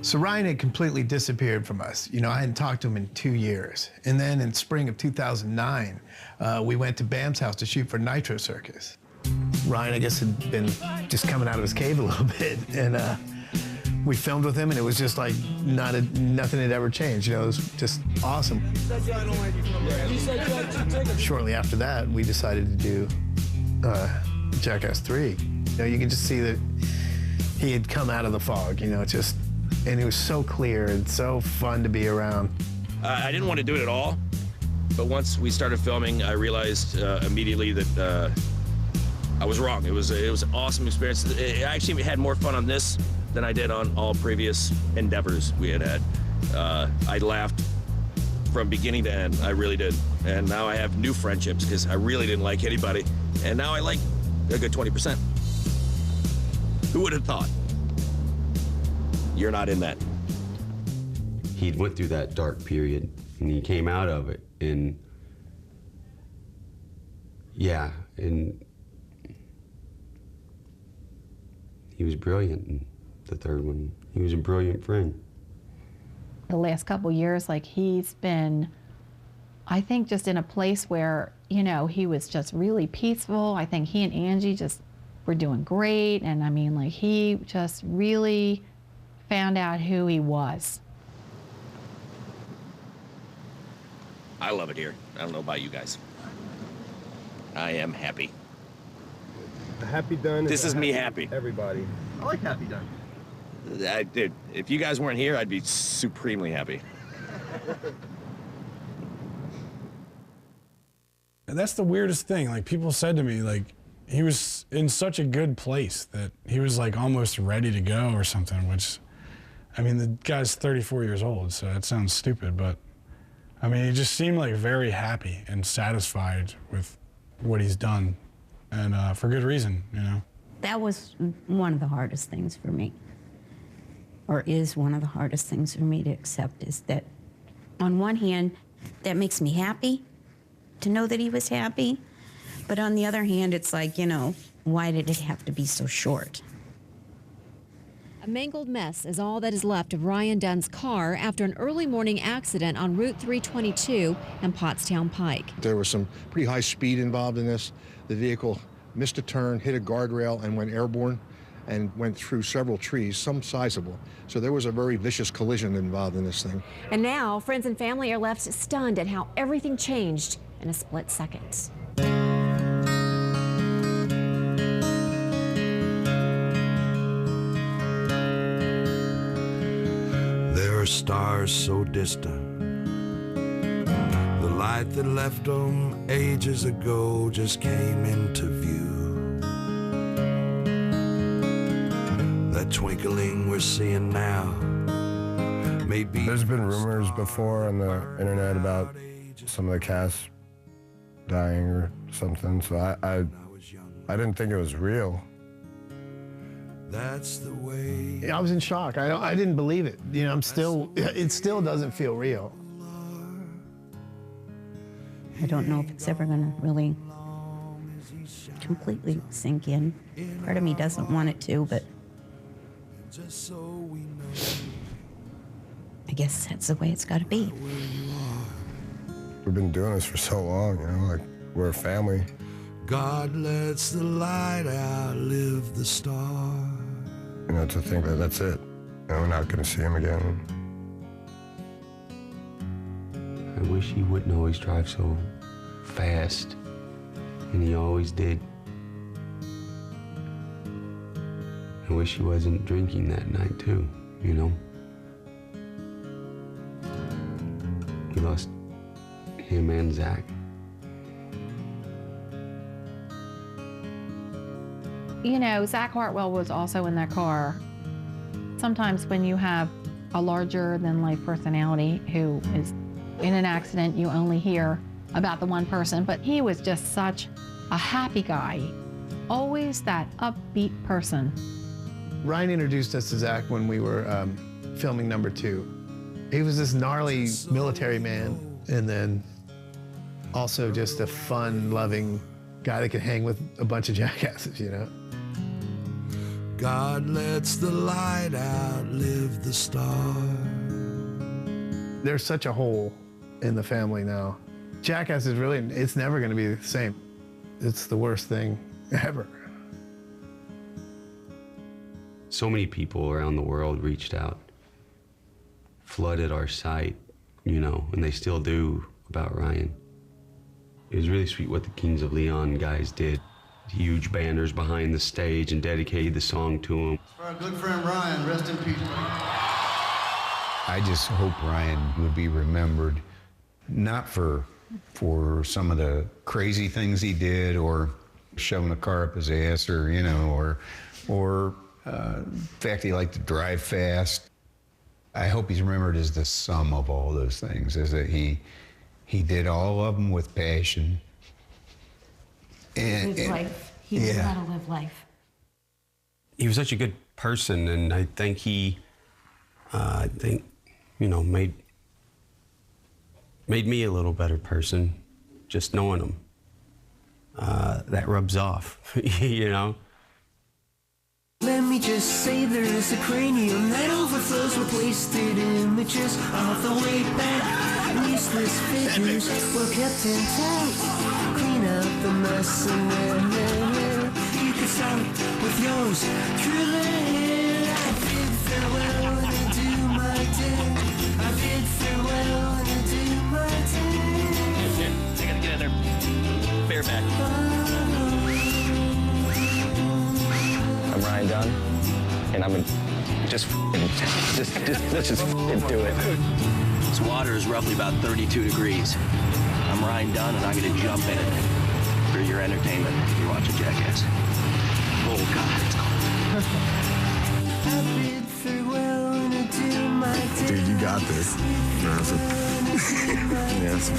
So R.I.N. had completely disappeared from us. You know, I hadn't talked to him in 2 years. And then in spring of 2009, we went to Bam's house to shoot for Nitro Circus. R.I.N., I guess, had been just coming out of his cave a little bit. And we filmed with him, and it was just like nothing had ever changed. You know, it was just awesome. Shortly after that, we decided to do Jackass 3. You know, you can just see that he had come out of the fog, you know, and it was so clear and so fun to be around. I didn't want to do it at all, but once we started filming, I realized immediately that I was wrong. It was an awesome experience. I actually had more fun on this than I did on all previous endeavors we had. I laughed from beginning to end. I really did. And now I have new friendships because I really didn't like anybody. And now I like a good 20%. Who would have thought? You're not in that. He went through that dark period and he came out of it, and yeah, and he was brilliant in the third one. He was a brilliant friend. The last couple years, like, he's been, I think, just in a place where, you know, he was just really peaceful. I think he and Angie just were doing great, and I mean, like, he just really found out who he was. I love it here. I don't know about you guys. I am happy. Happy Dunn. This is me happy. Everybody. I like Happy Dunn. Dude, if you guys weren't here, I'd be supremely happy. And that's the weirdest thing. Like, people said to me, like, he was in such a good place that he was like almost ready to go or something, which, I mean, the guy's 34 years old, so that sounds stupid, but I mean, he just seemed like very happy and satisfied with what he's done, and for good reason, you know? That was one of the hardest things for me, or is one of the hardest things for me to accept, is that on one hand, that makes me happy to know that he was happy, but on the other hand, it's like, you know, why did it have to be so short? A mangled mess is all that is left of Ryan Dunn's car after an early morning accident on Route 322 and Pottstown Pike. There was some pretty high speed involved in this. The vehicle missed a turn, hit a guardrail, and went airborne, and went through several trees, some sizable. So there was a very vicious collision involved in this thing. And now, friends and family are left stunned at how everything changed in a split second. There are stars so distant, the light that left them ages ago just came into view. That twinkling we're seeing now may be. There's been rumors before on the internet about some of the cast dying or something, so I didn't think it was real. That's the way. I was in shock. I didn't believe it. You know, it still doesn't feel real. I don't know if it's ever gonna really completely sink in. Part of me doesn't want it to, but I guess that's the way it's gotta be. We've been doing this for so long, you know, like, we're a family. God lets the light outlive the star. You know, to think that that's it, and we're not gonna see him again. I wish he wouldn't always drive so fast, and he always did. I wish he wasn't drinking that night too, you know? We lost him and Zach. You know, Zach Hartwell was also in that car. Sometimes when you have a larger-than-life personality who is in an accident, you only hear about the one person, but he was just such a happy guy, always that upbeat person. R.I.N. introduced us to Zach when we were filming number 2. He was this gnarly military man, and then also just a fun, loving guy that could hang with a bunch of jackasses, you know? God lets the light outlive the star. There's such a hole in the family now. Jackass is really, it's never gonna be the same. It's the worst thing ever. So many people around the world reached out, flooded our site, you know, and they still do, about Ryan. It was really sweet what the Kings of Leon guys did. Huge banners behind the stage and dedicated the song to him. For our good friend Ryan, rest in peace. I just hope Ryan would be remembered, not for some of the crazy things he did, or shoving a car up his ass, or, you know, or the fact he liked to drive fast. I hope he's remembered as the sum of all those things, is that he did all of them with passion. Live life. He knew how to live life. He was such a good person, and I think he, you know, made me a little better person, just knowing him. That rubs off, you know? Let me just say there is a cranium that overflows with wasted images of the way back. Useless figures well kept intact. Clean up the mess and then you can start with yours truly. I bid farewell and adieu my day. I bid farewell and adieu my day. I gotta get in there bareback. I'm R.I.N. Dunn, and I'm let's just do it. This water is roughly about 32 degrees. I'm R.I.N. Dunn, and I'm gonna jump in it for your entertainment. You're watching Jackass. Oh God, it's Dude, you got this. Yes.